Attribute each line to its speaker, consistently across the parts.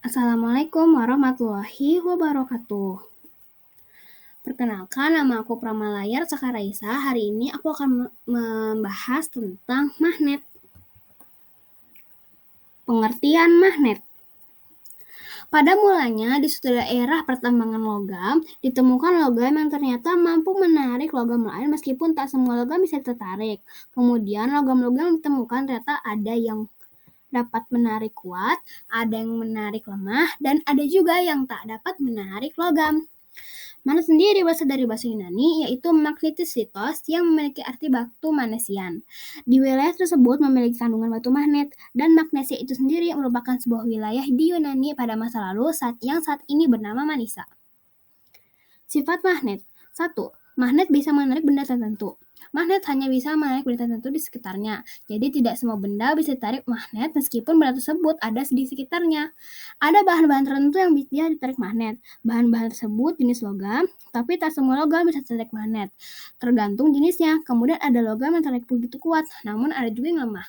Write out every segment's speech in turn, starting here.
Speaker 1: Assalamualaikum warahmatullahi wabarakatuh. Perkenalkan, nama aku Pramalayar Sakaraisa. Hari ini aku akan membahas tentang magnet. Pengertian magnet. Pada mulanya, di suatu daerah pertambangan logam, ditemukan logam yang ternyata mampu menarik logam lain meskipun tak semua logam bisa tertarik. Kemudian logam-logam ditemukan ternyata ada yang dapat menarik kuat, ada yang menarik lemah, dan ada juga yang tak dapat menarik logam. Magnet sendiri berasal dari bahasa Yunani, yaitu magnetisitos yang memiliki arti batu magnesian. Di wilayah tersebut memiliki kandungan batu magnet, dan magnesia itu sendiri merupakan sebuah wilayah di Yunani pada masa lalu yang saat ini bernama Manisa. Sifat magnet. 1. Magnet bisa menarik benda tertentu. Magnet hanya bisa menarik benda tertentu di sekitarnya. Jadi tidak semua benda bisa ditarik magnet meskipun benda tersebut ada di sekitarnya. Ada bahan-bahan tertentu yang bisa ditarik magnet. Bahan-bahan tersebut jenis logam, tapi tak semua logam bisa ditarik magnet. Tergantung jenisnya. Kemudian ada logam yang tarik begitu kuat, namun ada juga yang lemah.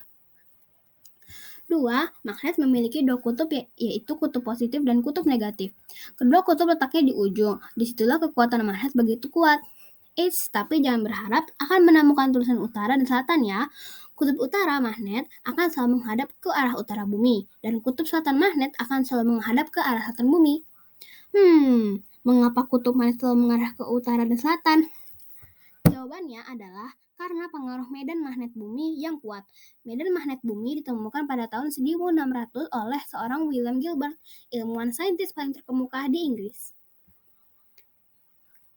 Speaker 1: 2. Magnet memiliki dua kutub, yaitu kutub positif dan kutub negatif. Kedua kutub letaknya di ujung. Disitulah kekuatan magnet begitu kuat. Tapi jangan berharap akan menemukan tulisan utara dan selatan ya. Kutub utara magnet akan selalu menghadap ke arah utara bumi, dan kutub selatan magnet akan selalu menghadap ke arah selatan bumi. Mengapa kutub magnet selalu mengarah ke utara dan selatan? Jawabannya adalah karena pengaruh medan magnet bumi yang kuat. Medan magnet bumi ditemukan pada tahun 1600 oleh seorang William Gilbert, ilmuwan saintis paling terkemuka di Inggris.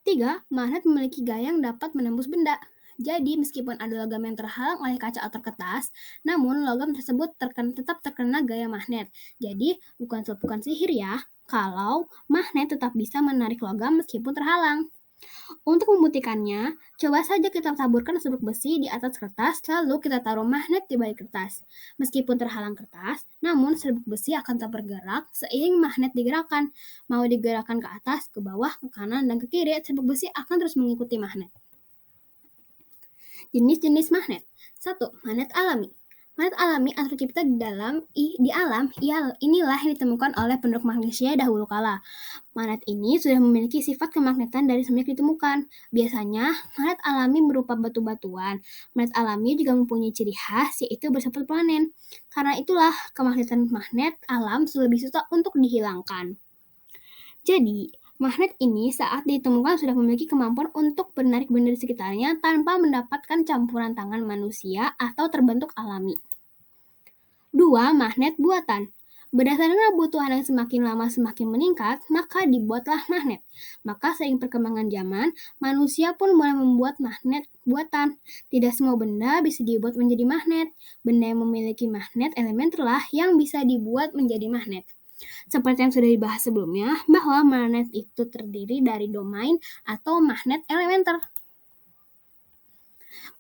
Speaker 1: 3. Magnet memiliki gaya yang dapat menembus benda. Jadi, meskipun ada logam yang terhalang oleh kaca atau kertas, namun logam tersebut tetap terkena gaya magnet. Jadi, bukan sihir ya, kalau magnet tetap bisa menarik logam meskipun terhalang. Untuk membuktikannya, coba saja kita taburkan serbuk besi di atas kertas, lalu kita taruh magnet di balik kertas. Meskipun terhalang kertas, namun serbuk besi akan tetap bergerak seiring magnet digerakkan. Mau digerakkan ke atas, ke bawah, ke kanan, dan ke kiri, serbuk besi akan terus mengikuti magnet. Jenis-jenis magnet. 1. Magnet alami. Magnet alami atau tercipta di alam inilah yang ditemukan oleh penduduk manusia dahulu kala. Magnet ini sudah memiliki sifat kemagnetan dari semenjak ditemukan. Biasanya, magnet alami berupa batu-batuan. Magnet alami juga mempunyai ciri khas, yaitu bersifat permanen. Karena itulah, kemagnetan magnet alam sudah lebih susah untuk dihilangkan. Jadi, magnet ini saat ditemukan sudah memiliki kemampuan untuk menarik benda di sekitarnya tanpa mendapatkan campuran tangan manusia atau terbentuk alami. 2. Magnet buatan. Berdasarkan kebutuhan yang semakin lama semakin meningkat, maka dibuatlah magnet. Maka seiring perkembangan zaman, manusia pun mulai membuat magnet buatan. Tidak semua benda bisa dibuat menjadi magnet. Benda yang memiliki magnet elementer lah yang bisa dibuat menjadi magnet. Seperti yang sudah dibahas sebelumnya, bahwa magnet itu terdiri dari domain atau magnet elementer.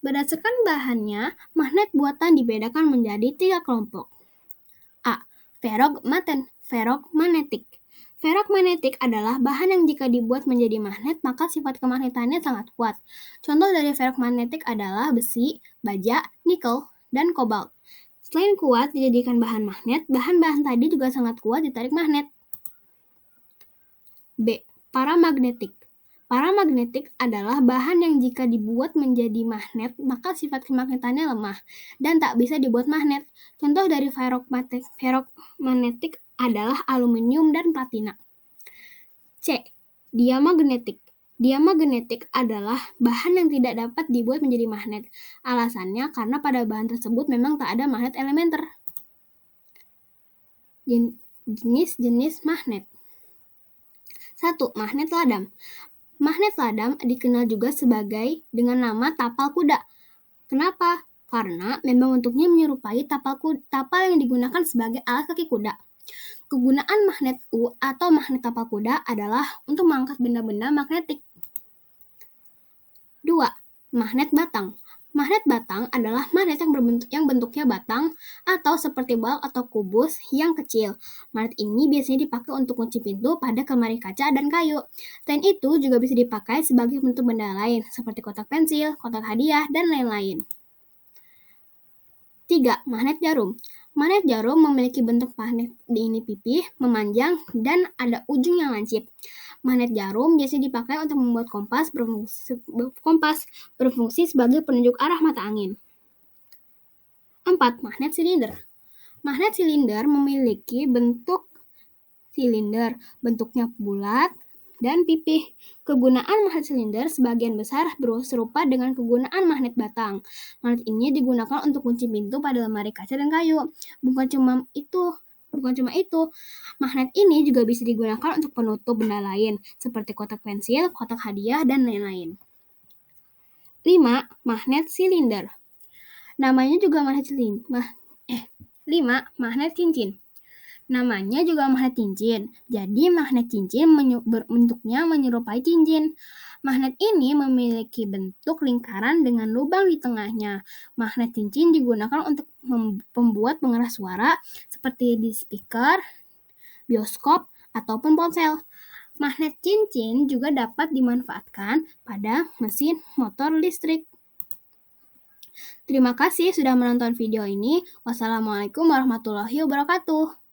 Speaker 1: Berdasarkan bahannya, magnet buatan dibedakan menjadi 3 kelompok. A. Ferromagnetik. Ferromagnetik adalah bahan yang jika dibuat menjadi magnet, maka sifat kemagnetannya sangat kuat. Contoh dari ferromagnetik adalah besi, baja, nikel, dan kobalt. Selain kuat dijadikan bahan magnet, bahan-bahan tadi juga sangat kuat ditarik magnet. B. Paramagnetik. Paramagnetik adalah bahan yang jika dibuat menjadi magnet, maka sifat kemagnetannya lemah dan tak bisa dibuat magnet. Contoh dari ferromagnetik adalah aluminium dan platina. C. Diamagnetik. Diamagnetik adalah bahan yang tidak dapat dibuat menjadi magnet. Alasannya karena pada bahan tersebut memang tak ada magnet elementer. Jenis-jenis magnet. 1. Magnet ladam. Magnet ladam dikenal juga sebagai dengan nama tapal kuda. Kenapa? Karena memang bentuknya menyerupai tapal yang digunakan sebagai alas kaki kuda. Kegunaan magnet U atau magnet tapal kuda adalah untuk mengangkat benda-benda magnetik. 2. Magnet batang. Magnet batang adalah magnet yang bentuknya batang atau seperti bal atau kubus yang kecil. Magnet ini biasanya dipakai untuk kunci pintu pada lemari kaca dan kayu. Selain itu juga bisa dipakai sebagai bentuk benda lain seperti kotak pensil, kotak hadiah, dan lain-lain. 3. Magnet jarum. Magnet jarum memiliki bentuk magnet ini pipih, memanjang, dan ada ujung yang lancip. Magnet jarum biasanya dipakai untuk membuat kompas berfungsi sebagai penunjuk arah mata angin. 4. Magnet silinder. Magnet silinder memiliki bentuk silinder, bentuknya bulat dan pipih. Kegunaan magnet silinder sebagian besar serupa dengan kegunaan magnet batang. Magnet ini digunakan untuk kunci pintu pada lemari kaca dan kayu. Bukan cuma itu, magnet ini juga bisa digunakan untuk penutup benda lain, seperti kotak pensil, kotak hadiah, dan lain-lain. 5. Magnet silinder. Namanya juga magnet silinder. 5. Magnet cincin. Namanya juga magnet cincin. Jadi magnet cincin bentuknya menyerupai cincin. Magnet ini memiliki bentuk lingkaran dengan lubang di tengahnya. Magnet cincin digunakan untuk membuat pengeras suara seperti di speaker, bioskop, ataupun ponsel. Magnet cincin juga dapat dimanfaatkan pada mesin motor listrik. Terima kasih sudah menonton video ini. Wassalamualaikum warahmatullahi wabarakatuh.